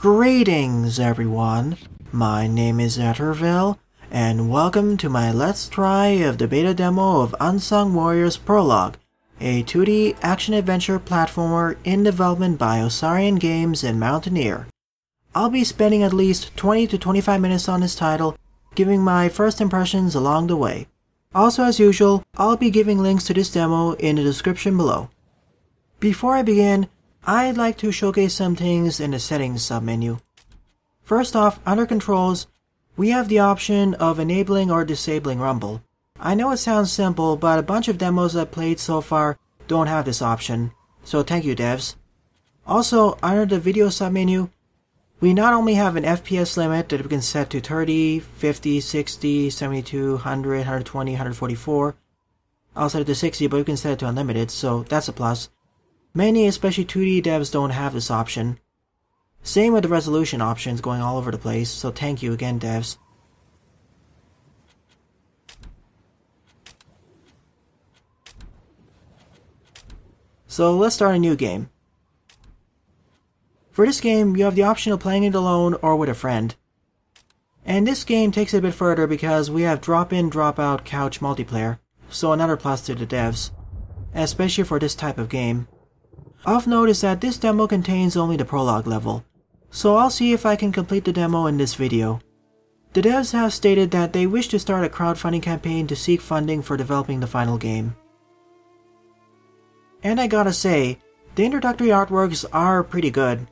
Greetings everyone, my name is Etterville, and welcome to my Let's Try of the beta demo of Unsung Warrior's Prologue, a 2D action-adventure platformer in development by Osarion Games and Mountaineer. I'll be spending at least 20 to 25 minutes on this title, giving my first impressions along the way. Also, as usual, I'll be giving links to this demo in the description below. Before I begin, I'd like to showcase some things in the settings submenu. First off, under controls, we have the option of enabling or disabling rumble. I know it sounds simple, but a bunch of demos I've played so far don't have this option, so thank you devs. Also, under the video submenu, we not only have an FPS limit that we can set to 30, 50, 60, 72, 100, 120, 144. I'll set it to 60, but we can set it to unlimited, so that's a plus. Many, especially 2D devs, don't have this option. Same with the resolution options going all over the place, so thank you again devs. So let's start a new game. For this game, you have the option of playing it alone or with a friend. And this game takes it a bit further because we have drop-in, drop-out couch multiplayer, so another plus to the devs, especially for this type of game. Of note is that this demo contains only the prologue level, so I'll see if I can complete the demo in this video. The devs have stated that they wish to start a crowdfunding campaign to seek funding for developing the final game. And I gotta say, the introductory artworks are pretty good.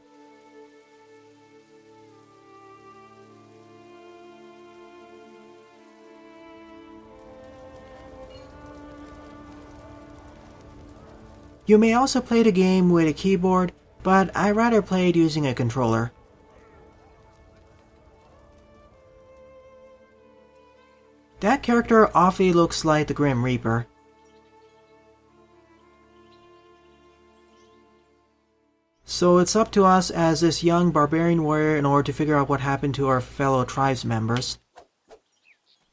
You may also play the game with a keyboard, but I rather play it using a controller. That character awfully looks like the Grim Reaper. So it's up to us as this young Barbarian Warrior in order to figure out what happened to our fellow tribes members.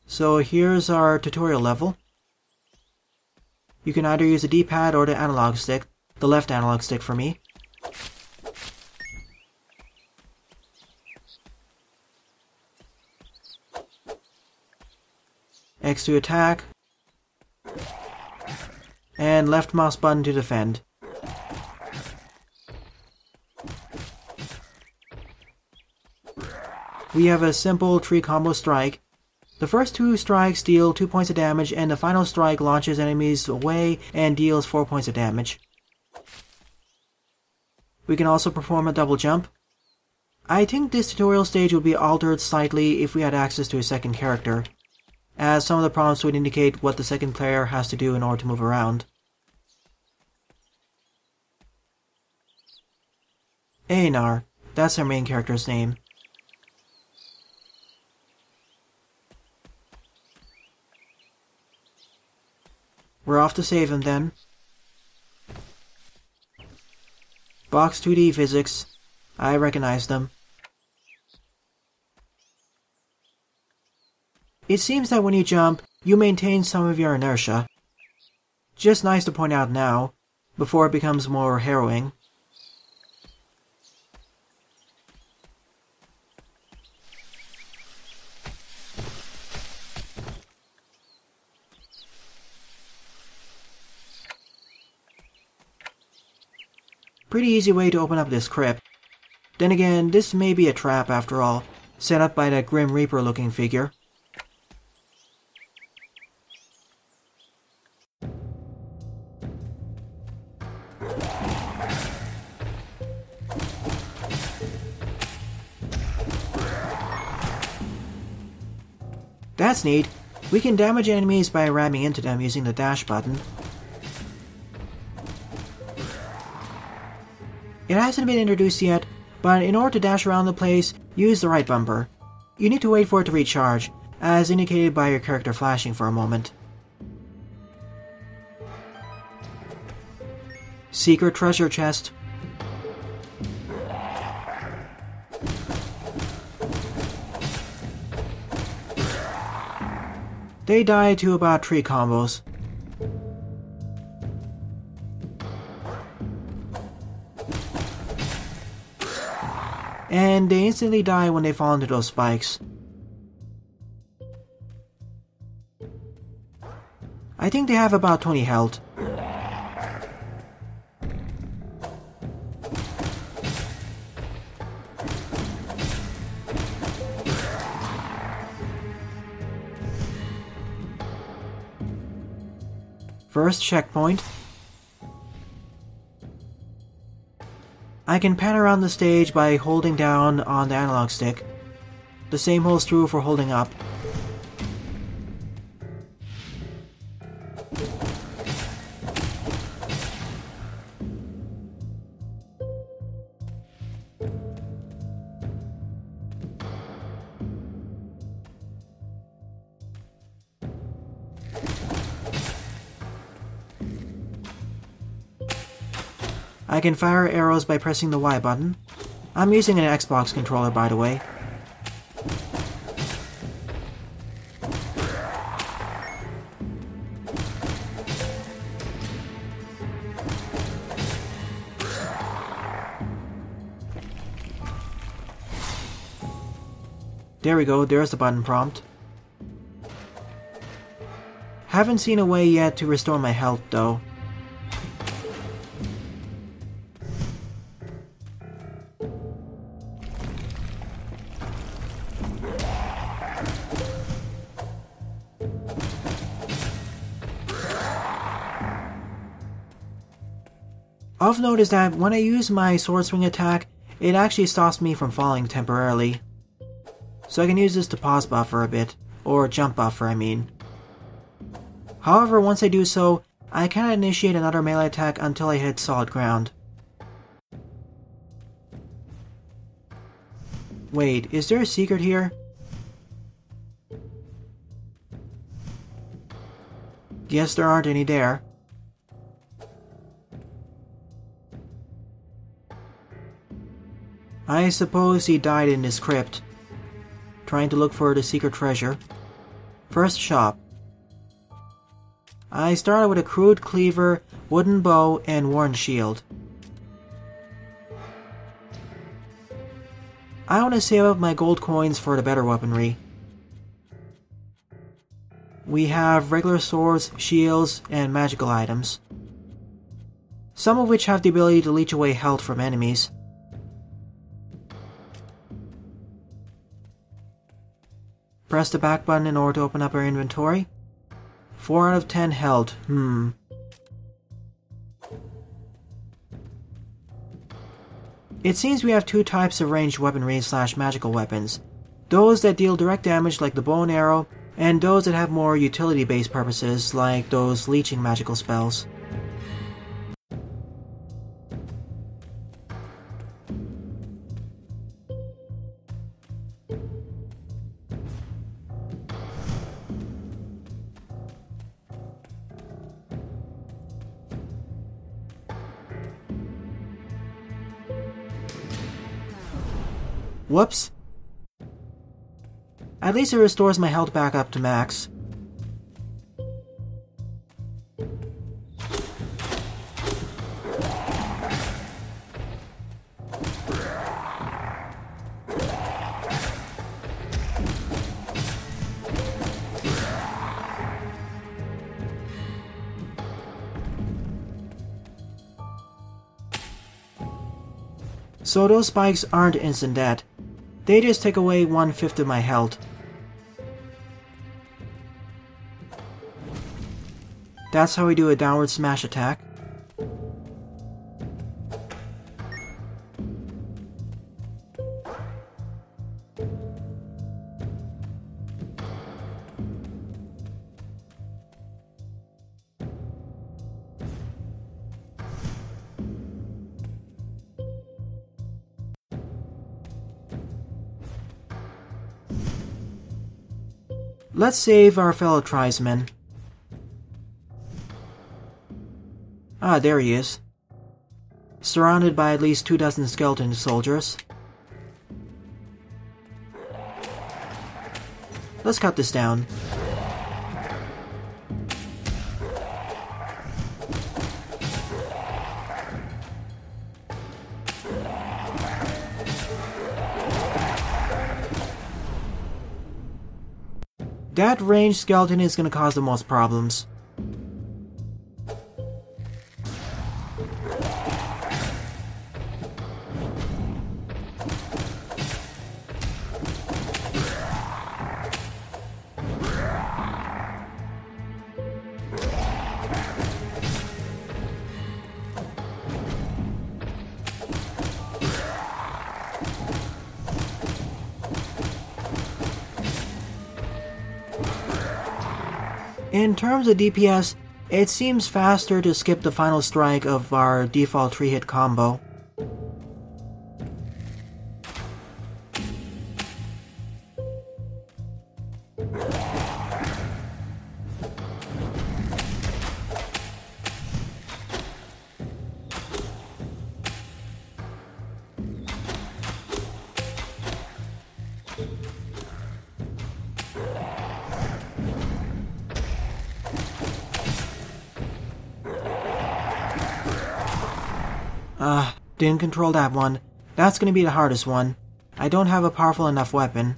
So here's our tutorial level. You can either use the D-pad or the analog stick, the left analog stick for me. X to attack, and left mouse button to defend. We have a simple 3-combo strike. The first 2 strikes deal 2 points of damage, and the final strike launches enemies away and deals 4 points of damage. We can also perform a double jump. I think this tutorial stage would be altered slightly if we had access to a second character, as some of the prompts would indicate what the second player has to do in order to move around. Einar, that's our main character's name. We're off to save him then. Box 2D physics. I recognize them. It seems that when you jump, you maintain some of your inertia. Just nice to point out now, before it becomes more harrowing. Pretty easy way to open up this crypt. Then again, this may be a trap after all, set up by that Grim Reaper looking figure. That's neat. We can damage enemies by ramming into them using the dash button. It hasn't been introduced yet, but in order to dash around the place, use the right bumper. You need to wait for it to recharge, as indicated by your character flashing for a moment. Secret treasure chest. They die to about 3 combos. and they instantly die when they fall into those spikes. I think they have about 20 health. First checkpoint. I can pan around the stage by holding down on the analog stick. The same holds true for holding up. I can fire arrows by pressing the Y button. I'm using an Xbox controller, by the way. There we go, there's the button prompt. Haven't seen a way yet to restore my health, though. I've noticed that when I use my sword swing attack, it actually stops me from falling temporarily. So I can use this to pause buffer a bit, or jump buffer I mean. However, once I do so, I cannot initiate another melee attack until I hit solid ground. Wait, is there a secret here? Guess there aren't any there. I suppose he died in his crypt, trying to look for the secret treasure. First shop. I started with a crude cleaver, wooden bow, and worn shield. I want to save up my gold coins for the better weaponry. We have regular swords, shields, and magical items, some of which have the ability to leech away health from enemies. Press the back button in order to open up our inventory. 4 out of 10 health, It seems we have two types of ranged weaponry / magical weapons. Those that deal direct damage like the bow and arrow, and those that have more utility-based purposes like those leeching magical spells. Whoops. At least it restores my health back up to max. So those spikes aren't instant death. They just take away 1/5 of my health. That's how we do a downward smash attack. Let's save our fellow tribesman. Ah, there he is. Surrounded by at least 24 skeleton soldiers. Let's cut this down. That ranged skeleton is gonna cause the most problems. In terms of DPS, it seems faster to skip the final strike of our default 3-hit combo. Didn't control that one. That's gonna be the hardest one. I don't have a powerful enough weapon.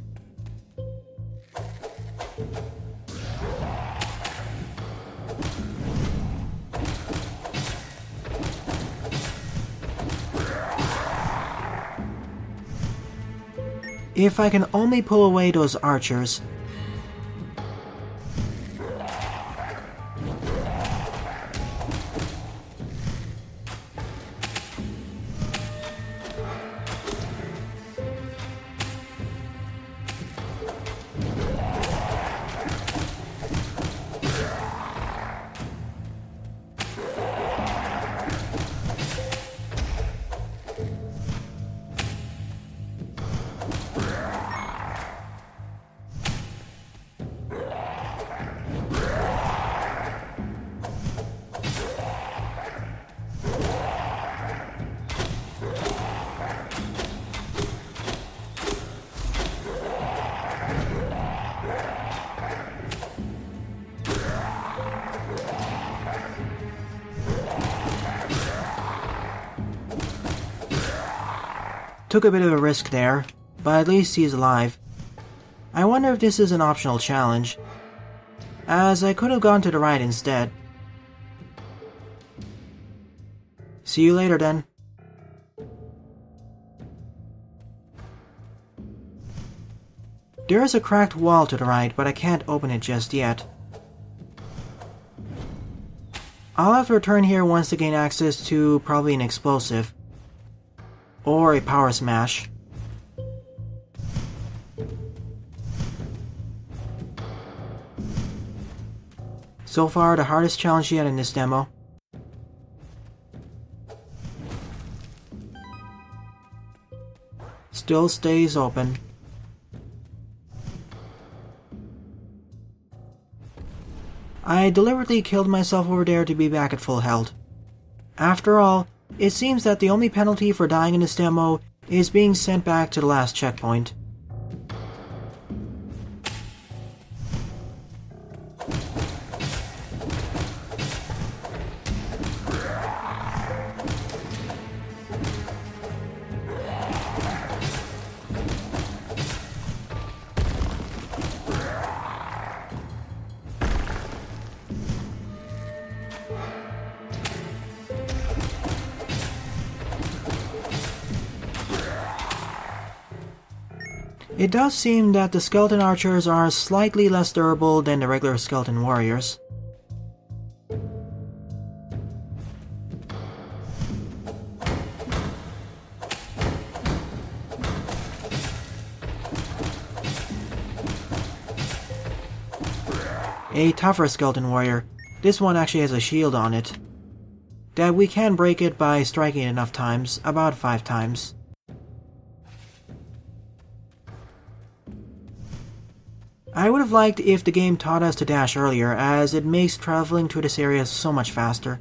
If I can only pull away those archers. Took a bit of a risk there, but at least he's alive. I wonder if this is an optional challenge, as I could have gone to the right instead. See you later then. There is a cracked wall to the right, but I can't open it just yet. I'll have to return here once to gain access to probably an explosive. Or a power smash. So far, the hardest challenge yet in this demo. Still stays open. I deliberately killed myself over there to be back at full health. After all, it seems that the only penalty for dying in this demo is being sent back to the last checkpoint. It does seem that the skeleton archers are slightly less durable than the regular skeleton warriors. A tougher skeleton warrior. This one actually has a shield on it. That we can break it by striking it enough times, about 5 times. I would have liked if the game taught us to dash earlier, as it makes traveling through this area so much faster.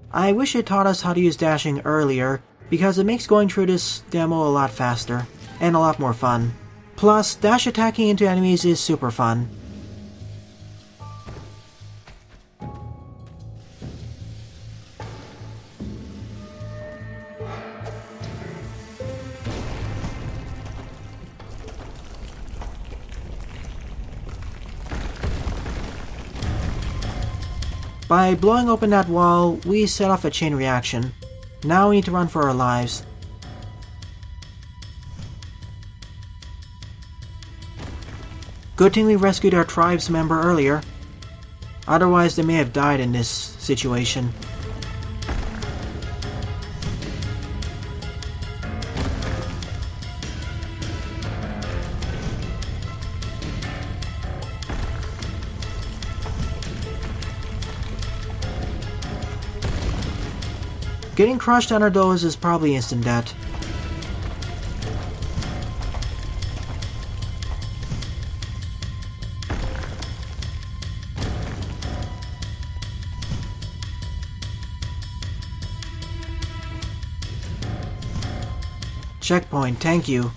I wish it taught us how to use dashing earlier, because it makes going through this demo a lot faster, and a lot more fun. Plus, dash attacking into enemies is super fun. By blowing open that wall, we set off a chain reaction. Now we need to run for our lives. Good thing we rescued our tribe's member earlier. Otherwise they may have died in this situation. Getting crushed under those is probably instant death. Checkpoint, thank you.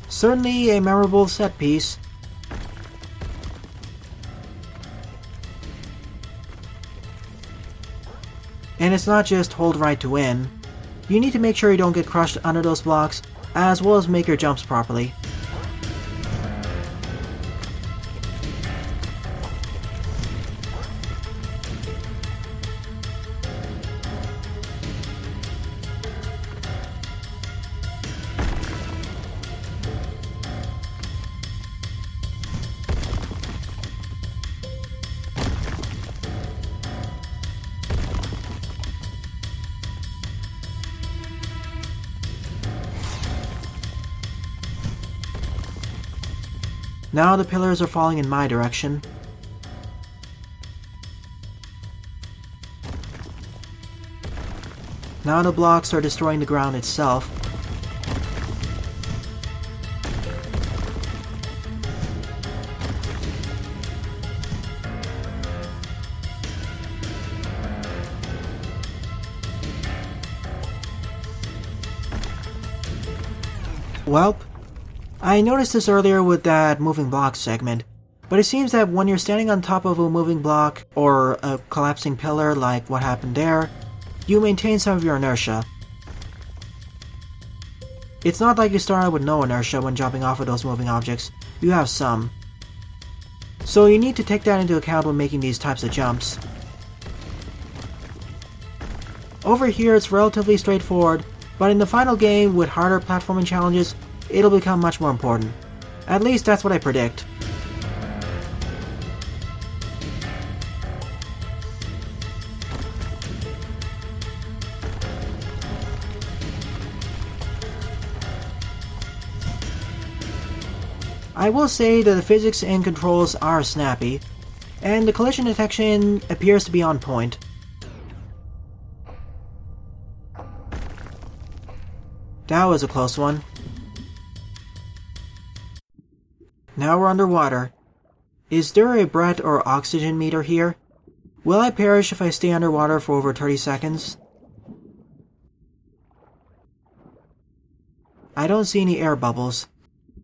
Certainly a memorable set piece. And it's not just hold right to win. You need to make sure you don't get crushed under those blocks, as well as make your jumps properly. Now the pillars are falling in my direction. Now the blocks are destroying the ground itself. Welp. I noticed this earlier with that moving block segment, but it seems that when you're standing on top of a moving block or a collapsing pillar like what happened there, you maintain some of your inertia. It's not like you start out with no inertia when jumping off of those moving objects, you have some. So you need to take that into account when making these types of jumps. Over here it's relatively straightforward, but in the final game with harder platforming challenges, it'll become much more important. At least that's what I predict. I will say that the physics and controls are snappy, and the collision detection appears to be on point. That was a close one. Now we're underwater. Is there a breath or oxygen meter here? Will I perish if I stay underwater for over 30 seconds? I don't see any air bubbles,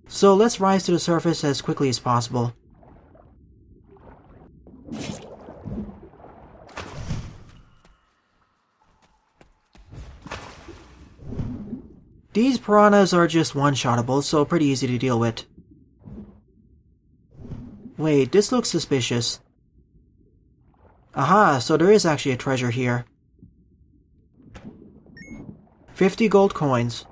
so let's rise to the surface as quickly as possible. These piranhas are just one-shottable, so pretty easy to deal with. Wait, this looks suspicious. Aha, so there is actually a treasure here. 50 gold coins.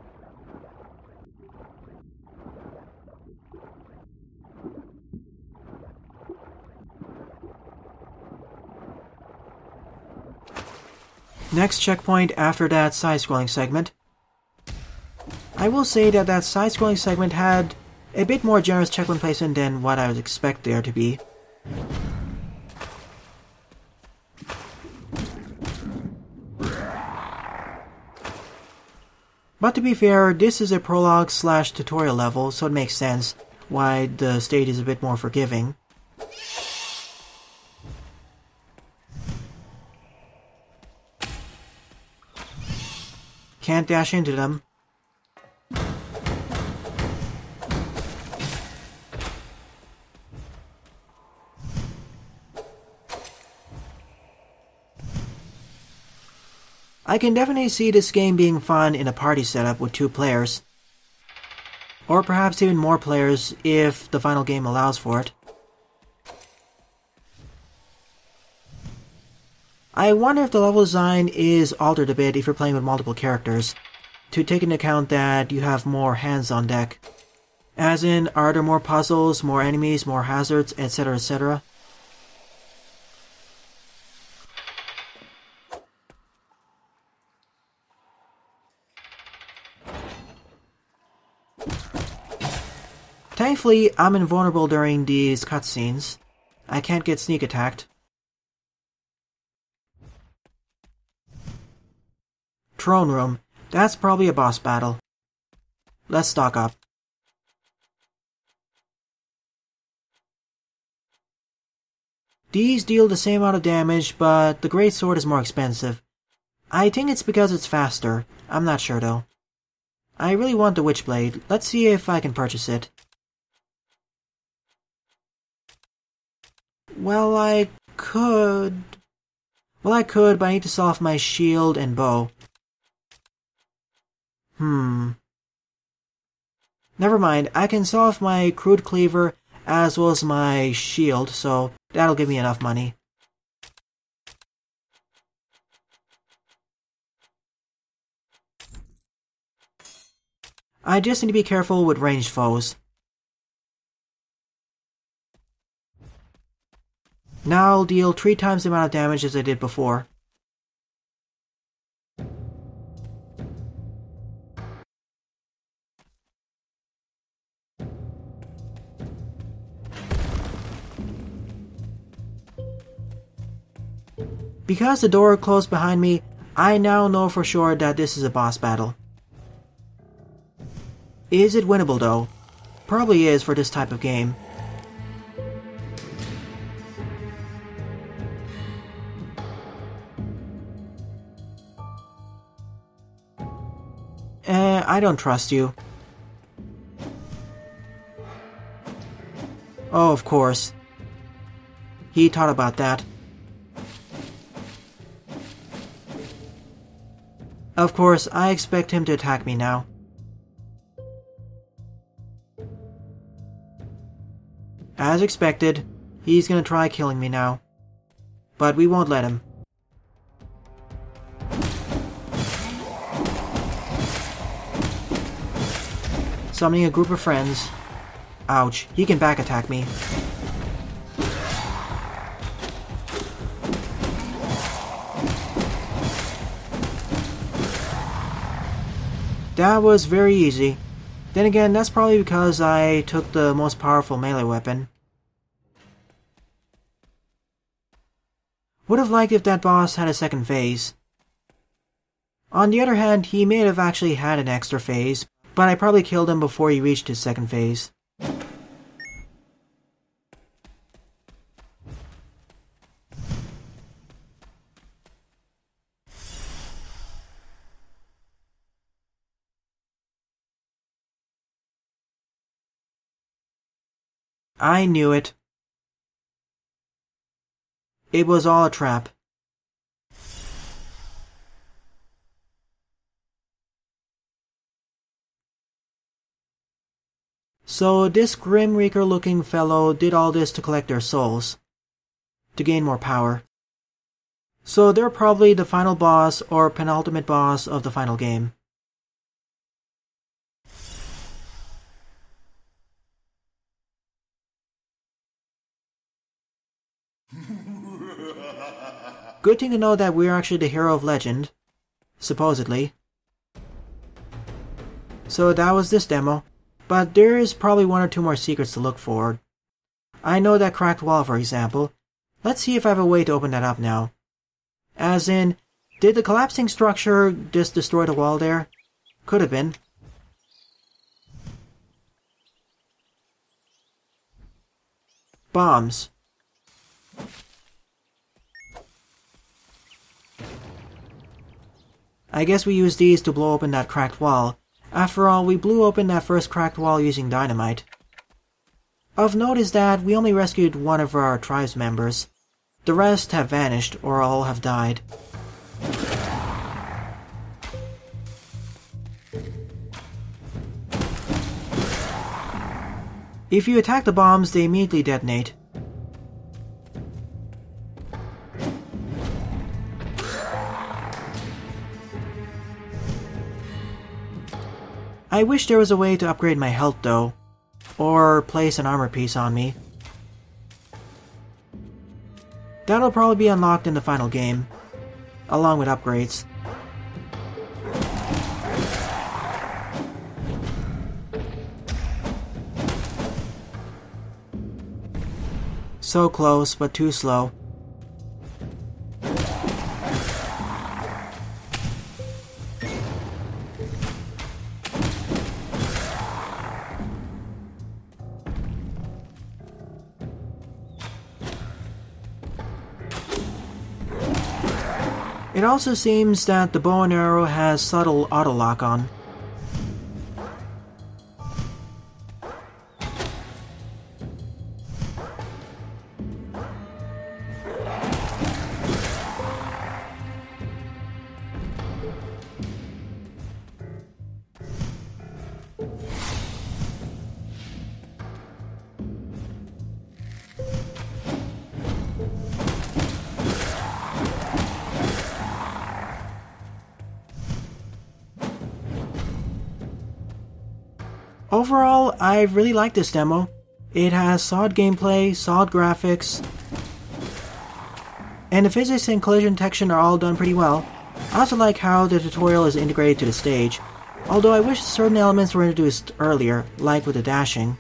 Next checkpoint after that side-scrolling segment. I will say that that side-scrolling segment had a bit more generous checkpoint placement than what I would expect there to be. But to be fair, this is a prologue / tutorial level, so it makes sense why the stage is a bit more forgiving. Can't dash into them. I can definitely see this game being fun in a party setup with 2 players. Or perhaps even more players if the final game allows for it. I wonder if the level design is altered a bit if you're playing with multiple characters, to take into account that you have more hands on deck. As in, are there more puzzles, more enemies, more hazards, etc, etc? Thankfully, I'm invulnerable during these cutscenes. I can't get sneak attacked. Throne room. That's probably a boss battle. Let's stock up. These deal the same amount of damage, but the greatsword is more expensive. I think it's because it's faster. I'm not sure though. I really want the Witchblade. Let's see if I can purchase it. Well, I could, but I need to sell off my shield and bow. Never mind, I can sell off my crude cleaver as well as my shield, so that'll give me enough money. I just need to be careful with ranged foes. Now I'll deal 3 times the amount of damage as I did before. Because the door closed behind me, I now know for sure that this is a boss battle. Is it winnable though? Probably is for this type of game. I don't trust you. Oh, of course. He thought about that. Of course, I expect him to attack me now. As expected, he's gonna try killing me now. But we won't let him. Summoning a group of friends. Ouch, he can back attack me. That was very easy. Then again, that's probably because I took the most powerful melee weapon. Would have liked if that boss had a second phase. On the other hand, he may have actually had an extra phase, but I probably killed him before he reached his second phase. I knew it. It was all a trap. So this Grim Reaper looking fellow did all this to collect their souls, to gain more power. So they're probably the final boss or penultimate boss of the final game. Good thing to know that we're actually the hero of legend, supposedly. So that was this demo, but there is probably 1 or 2 more secrets to look for. I know that cracked wall, for example. Let's see if I have a way to open that up now. As in, did the collapsing structure just destroy the wall there? Could have been. Bombs. I guess we used these to blow open that cracked wall. After all, we blew open that first cracked wall using dynamite. Of note is that we only rescued 1 of our tribe's members. The rest have vanished, or all have died. If you attack the bombs, they immediately detonate. I wish there was a way to upgrade my health though, or place an armor piece on me. That'll probably be unlocked in the final game, along with upgrades. So close, but too slow. It also seems that the bow and arrow has subtle auto-lock on. Overall, I really like this demo. It has solid gameplay, solid graphics, and the physics and collision detection are all done pretty well. I also like how the tutorial is integrated to the stage, although I wish certain elements were introduced earlier, like with the dashing.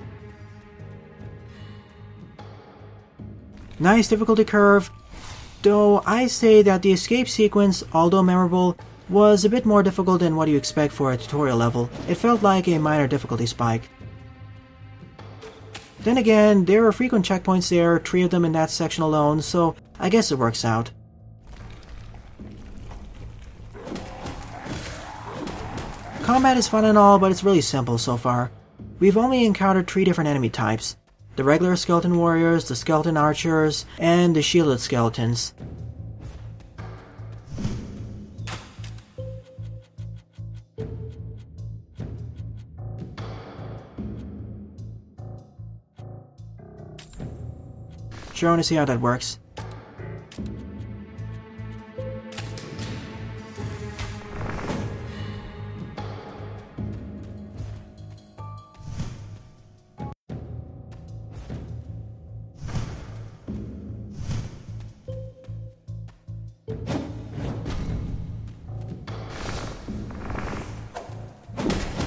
Nice difficulty curve, though I say that the escape sequence, although memorable, was a bit more difficult than what you expect for a tutorial level. It felt like a minor difficulty spike. Then again, there are frequent checkpoints there, 3 of them in that section alone, so I guess it works out. Combat is fun and all, but it's really simple so far. We've only encountered 3 different enemy types: the regular skeleton warriors, the skeleton archers, and the shielded skeletons. Sure want to see how that works.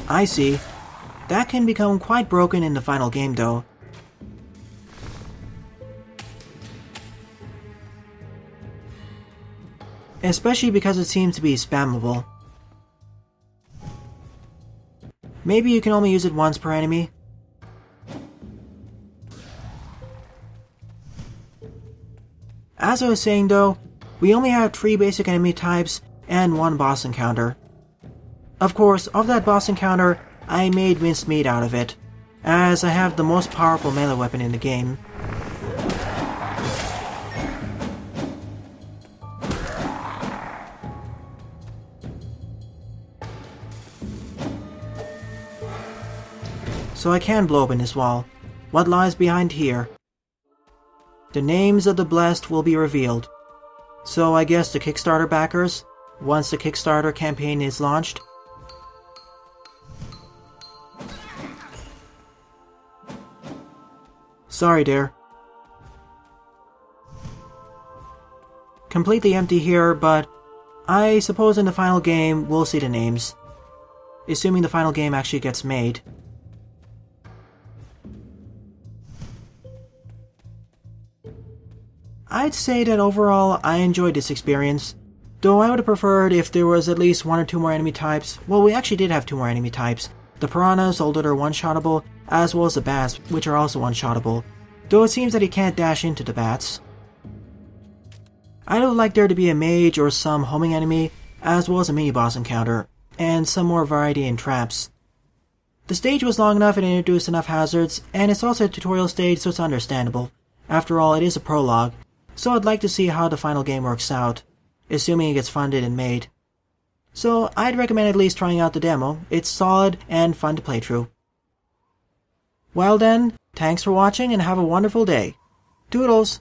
I see. That can become quite broken in the final game though. Especially because it seems to be spammable. Maybe you can only use it once per enemy. As I was saying though, we only have 3 basic enemy types and 1 boss encounter. Of course, of that boss encounter, I made minced meat out of it, as I have the most powerful melee weapon in the game. So I can blow open this wall. What lies behind here? The names of the blessed will be revealed. So I guess the Kickstarter backers, once the Kickstarter campaign is launched. Sorry, dear. Completely empty here, but I suppose in the final game we'll see the names. Assuming the final game actually gets made. I'd say that overall I enjoyed this experience, though I would have preferred if there was at least 1 or 2 more enemy types. Well, we actually did have 2 more enemy types. The piranhas, although they're one-shottable, as well as the bats, which are also one-shottable, though it seems that you can't dash into the bats. I'd have liked there to be a mage or some homing enemy, as well as a mini-boss encounter, and some more variety in traps. The stage was long enough and introduced enough hazards, and it's also a tutorial stage, so it's understandable. After all, it is a prologue. So I'd like to see how the final game works out, assuming it gets funded and made. So I'd recommend at least trying out the demo. It's solid and fun to play through. Well then, Thanks for watching and have a wonderful day. Doodles!